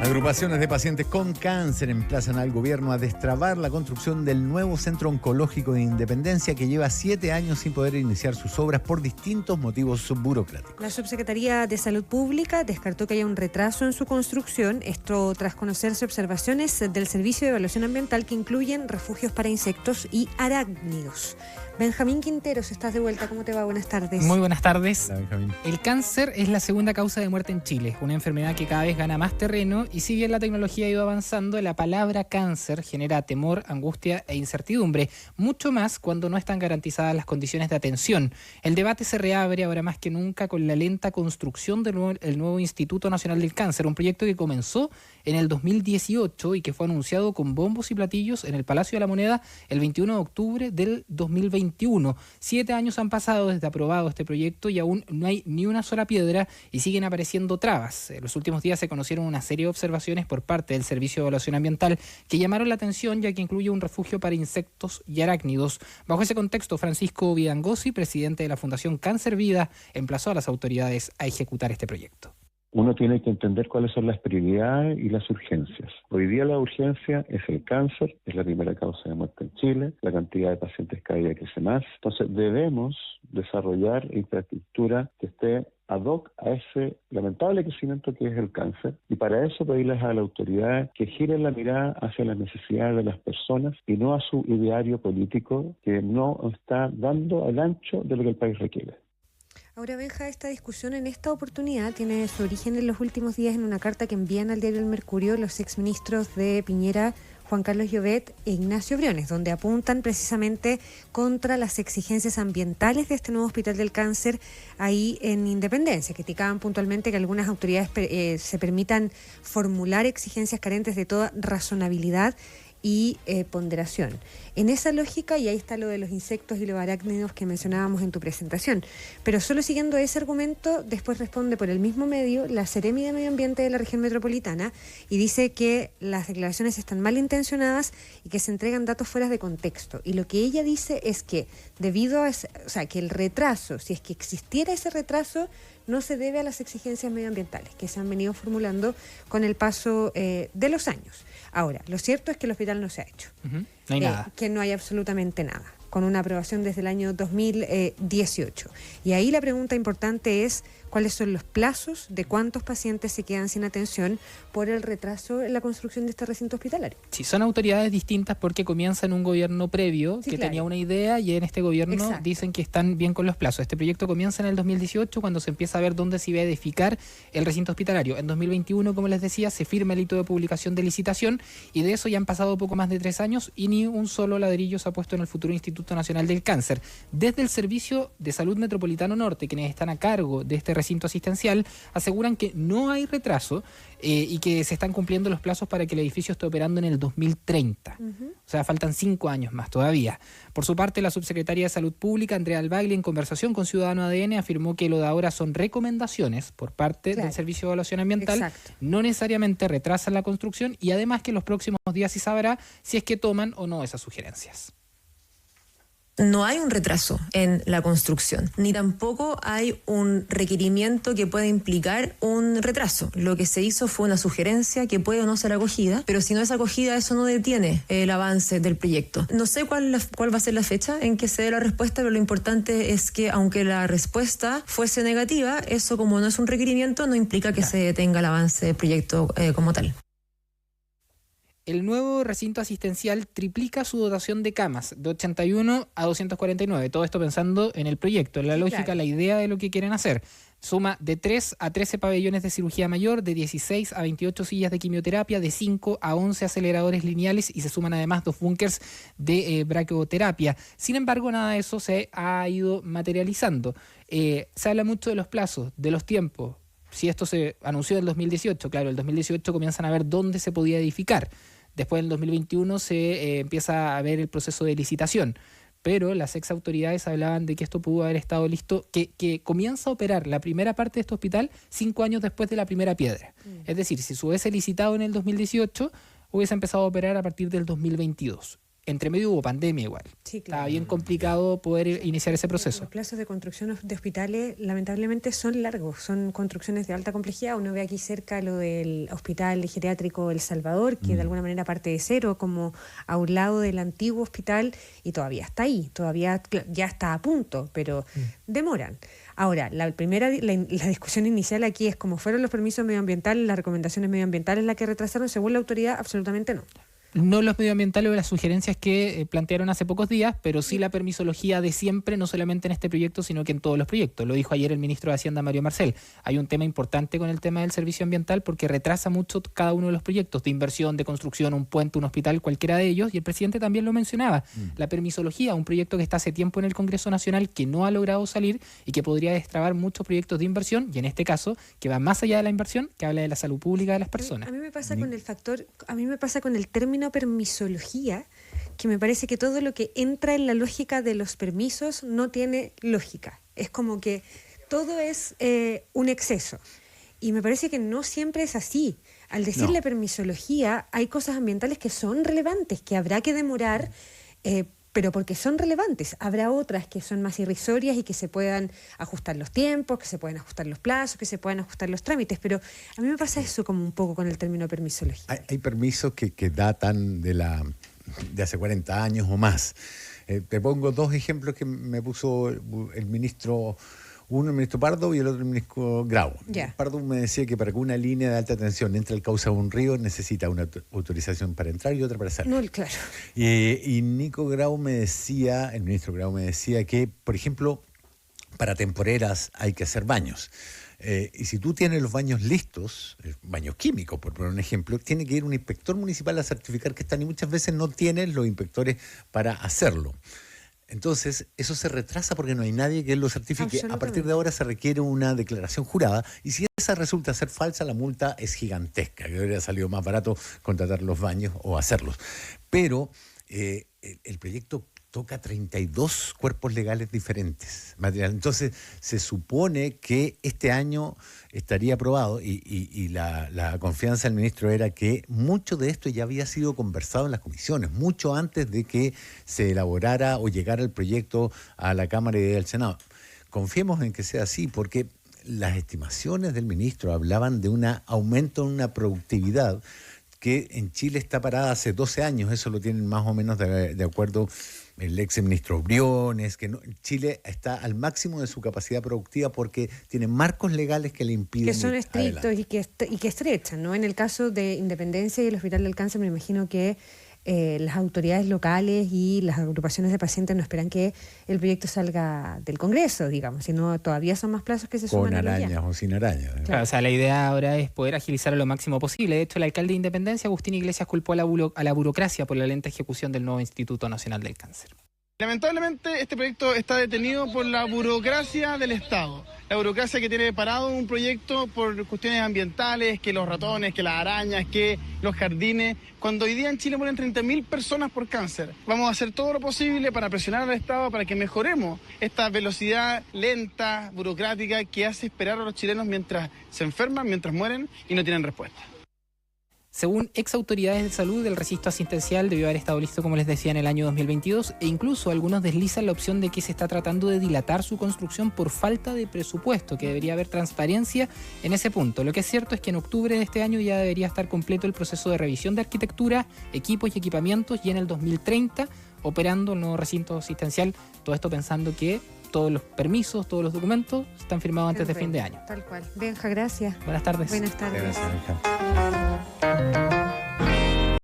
Agrupaciones de pacientes con cáncer emplazan al gobierno a destrabar la construcción del nuevo Centro Oncológico de Independencia, que lleva 7 años sin poder iniciar sus obras por distintos motivos burocráticos. La Subsecretaría de Salud Pública descartó que haya un retraso en su construcción, esto tras conocerse observaciones del Servicio de Evaluación Ambiental que incluyen refugios para insectos y arácnidos. Benjamín Quinteros, estás de vuelta. ¿Cómo te va? Buenas tardes. Muy buenas tardes. Hola, Benjamín. El cáncer es la segunda causa de muerte en Chile, una enfermedad que cada vez gana más terreno y si bien la tecnología ha ido avanzando, la palabra cáncer genera temor, angustia e incertidumbre, mucho más cuando no están garantizadas las condiciones de atención. El debate se reabre ahora más que nunca con la lenta construcción del nuevo Instituto Nacional del Cáncer, un proyecto que comenzó en el 2018 y que fue anunciado con bombos y platillos en el Palacio de la Moneda el 21 de octubre del 2021. 7 años han pasado desde aprobado este proyecto y aún no hay ni una sola piedra y siguen apareciendo trabas. En los últimos días se conocieron una serie de observaciones por parte del Servicio de Evaluación Ambiental que llamaron la atención, ya que incluye un refugio para insectos y arácnidos. Bajo ese contexto, Francisco Vidangosi, presidente de la Fundación Cáncer Vida, emplazó a las autoridades a ejecutar este proyecto. Uno tiene que entender cuáles son las prioridades y las urgencias. Hoy día la urgencia es el cáncer, es la primera causa de muerte en Chile, la cantidad de pacientes cada día crece más. Entonces debemos desarrollar infraestructura que esté ad hoc a ese lamentable crecimiento que es el cáncer, y para eso pedirles a la autoridad que giren la mirada hacia las necesidades de las personas y no a su ideario político que no está dando el ancho de lo que el país requiere. Ahora, Benja, esta discusión en esta oportunidad tiene su origen en los últimos días en una carta que envían al diario El Mercurio los exministros de Piñera, Juan Carlos Llobet e Ignacio Briones, donde apuntan precisamente contra las exigencias ambientales de este nuevo Hospital del Cáncer ahí en Independencia. Criticaban puntualmente que algunas autoridades se permitan formular exigencias carentes de toda razonabilidad y ponderación. En esa lógica, y ahí está lo de los insectos y los arácnidos que mencionábamos en tu presentación, pero solo siguiendo ese argumento, después responde por el mismo medio la Seremi de Medio Ambiente de la región metropolitana y dice que las declaraciones están malintencionadas y que se entregan datos fuera de contexto. Y lo que ella dice es que debido a que el retraso, si es que existiera ese retraso, no se debe a las exigencias medioambientales que se han venido formulando con el paso de los años. Ahora, lo cierto es que el hospital no se ha hecho. No hay nada. Que no hay absolutamente nada, con una aprobación desde el año 2018. Y ahí la pregunta importante es cuáles son los plazos de cuántos pacientes se quedan sin atención por el retraso en la construcción de este recinto hospitalario. Sí, son autoridades distintas porque comienzan un gobierno previo que tenía una idea y en este gobierno dicen que están bien con los plazos. Este proyecto comienza en el 2018 cuando se empieza a ver dónde se iba a edificar el recinto hospitalario. En 2021, como les decía, se firma el hito de publicación de licitación y de eso ya han pasado poco más de 3 años y ni un solo ladrillo se ha puesto en el futuro Instituto Nacional del Cáncer. Desde el Servicio de Salud Metropolitano Norte, quienes están a cargo de este recinto asistencial, aseguran que no hay retraso y que se están cumpliendo los plazos para que el edificio esté operando en el 2030. O sea, faltan 5 años más todavía. Por su parte, la subsecretaria de Salud Pública, Andrea Albaglia, en conversación con Ciudadano ADN, afirmó que lo de ahora son recomendaciones por parte del Servicio de Evaluación Ambiental, no necesariamente retrasan la construcción y además que en los próximos días se sabrá si es que toman o no esas sugerencias. No hay un retraso en la construcción, ni tampoco hay un requerimiento que pueda implicar un retraso. Lo que se hizo fue una sugerencia que puede o no ser acogida, pero si no es acogida, eso no detiene el avance del proyecto. No sé cuál va a ser la fecha en que se dé la respuesta, pero lo importante es que aunque la respuesta fuese negativa, eso como no es un requerimiento, no implica que se detenga el avance del proyecto como tal. El nuevo recinto asistencial triplica su dotación de camas, de 81 a 249. Todo esto pensando en el proyecto, en la lógica, la idea de lo que quieren hacer. Suma de 3 a 13 pabellones de cirugía mayor, de 16 a 28 sillas de quimioterapia, de 5 a 11 aceleradores lineales y se suman además 2 búnkers de braquioterapia. Sin embargo, nada de eso se ha ido materializando. Se habla mucho de los plazos, de los tiempos. Si esto se anunció en el 2018, claro, el 2018 comienzan a ver dónde se podía edificar. Después, en el 2021, se empieza a ver el proceso de licitación. Pero las ex autoridades hablaban de que esto pudo haber estado listo, que comienza a operar la primera parte de este hospital 5 años después de la primera piedra. Es decir, si se hubiese licitado en el 2018, hubiese empezado a operar a partir del 2022. entre medio hubo pandemia igual. Sí, claro. Estaba bien complicado poder iniciar ese proceso. Los plazos de construcción de hospitales lamentablemente son largos, son construcciones de alta complejidad. Uno ve aquí cerca lo del Hospital Geriátrico El Salvador, que de alguna manera parte de cero, como a un lado del antiguo hospital, y todavía está ahí, todavía ya está a punto, pero demoran. Ahora, la discusión inicial aquí es cómo fueron los permisos medioambientales, las recomendaciones medioambientales las que retrasaron, según la autoridad, absolutamente no. No los medioambientales o las sugerencias que plantearon hace pocos días, pero sí la permisología de siempre, no solamente en este proyecto, sino que en todos los proyectos. Lo dijo ayer el ministro de Hacienda, Mario Marcel. Hay un tema importante con el tema del servicio ambiental porque retrasa mucho cada uno de los proyectos de inversión, de construcción, un puente, un hospital, cualquiera de ellos. Y el presidente también lo mencionaba. La permisología, un proyecto que está hace tiempo en el Congreso Nacional, que no ha logrado salir y que podría destrabar muchos proyectos de inversión, y en este caso, que va más allá de la inversión, que habla de la salud pública de las personas. A mí me pasa con el término permisología, que me parece que todo lo que entra en la lógica de los permisos no tiene lógica. Es como que todo es un exceso. Y me parece que no siempre es así. Al decirle permisología, hay cosas ambientales que son relevantes, que habrá que demorar, pero porque son relevantes. Habrá otras que son más irrisorias y que se puedan ajustar los tiempos, que se pueden ajustar los plazos, que se pueden ajustar los trámites, pero a mí me pasa eso como un poco con el término permisología. Hay permisos que datan de hace 40 años o más. Te pongo dos ejemplos que me puso el ministro. Uno el ministro Pardo y el otro el ministro Grau. Pardo me decía que para que una línea de alta tensión entre el cauce a un río necesita una autorización para entrar y otra para salir. No, claro. Y Nico Grau el ministro Grau me decía que, por ejemplo, para temporeras hay que hacer baños. Y si tú tienes los baños listos, baños químicos, por poner un ejemplo, tiene que ir un inspector municipal a certificar que están y muchas veces no tienen los inspectores para hacerlo. Entonces, eso se retrasa porque no hay nadie que lo certifique. A partir de ahora se requiere una declaración jurada y si esa resulta ser falsa, la multa es gigantesca, que habría salido más barato contratar los baños o hacerlos. Pero el proyecto toca 32 cuerpos legales diferentes. Entonces, se supone que este año estaría aprobado y la confianza del ministro era que mucho de esto ya había sido conversado en las comisiones, mucho antes de que se elaborara o llegara el proyecto a la Cámara y al Senado. Confiemos en que sea así, porque las estimaciones del ministro hablaban de un aumento en una productividad que en Chile está parada hace 12 años, eso lo tienen más o menos de acuerdo el ex ministro Briones, que Chile está al máximo de su capacidad productiva porque tiene marcos legales que le impiden. Que son estrictos y que estrechan, ¿no? En el caso de Independencia y el Hospital del Cáncer, me imagino que las autoridades locales y las agrupaciones de pacientes no esperan que el proyecto salga del Congreso, digamos, sino todavía son más plazos que se suman a con arañas o sin arañas. Claro, o sea, la idea ahora es poder agilizar lo máximo posible. De hecho, el alcalde de Independencia, Agustín Iglesias, culpó a la burocracia por la lenta ejecución del nuevo Instituto Nacional del Cáncer. Lamentablemente este proyecto está detenido por la burocracia del Estado, la burocracia que tiene parado un proyecto por cuestiones ambientales, que los ratones, que las arañas, que los jardines, cuando hoy día en Chile mueren 30.000 personas por cáncer. Vamos a hacer todo lo posible para presionar al Estado para que mejoremos esta velocidad lenta, burocrática, que hace esperar a los chilenos mientras se enferman, mientras mueren y no tienen respuesta. Según ex autoridades de salud, el registro asistencial debió haber estado listo, como les decía, en el año 2022 e incluso algunos deslizan la opción de que se está tratando de dilatar su construcción por falta de presupuesto, que debería haber transparencia en ese punto. Lo que es cierto es que en octubre de este año ya debería estar completo el proceso de revisión de arquitectura, equipos y equipamientos y en el 2030 operando el nuevo recinto asistencial, todo esto pensando que todos los permisos, todos los documentos están firmados antes de fin de año. Tal cual. Benja, gracias. Buenas tardes. Buenas tardes. Gracias, Benja.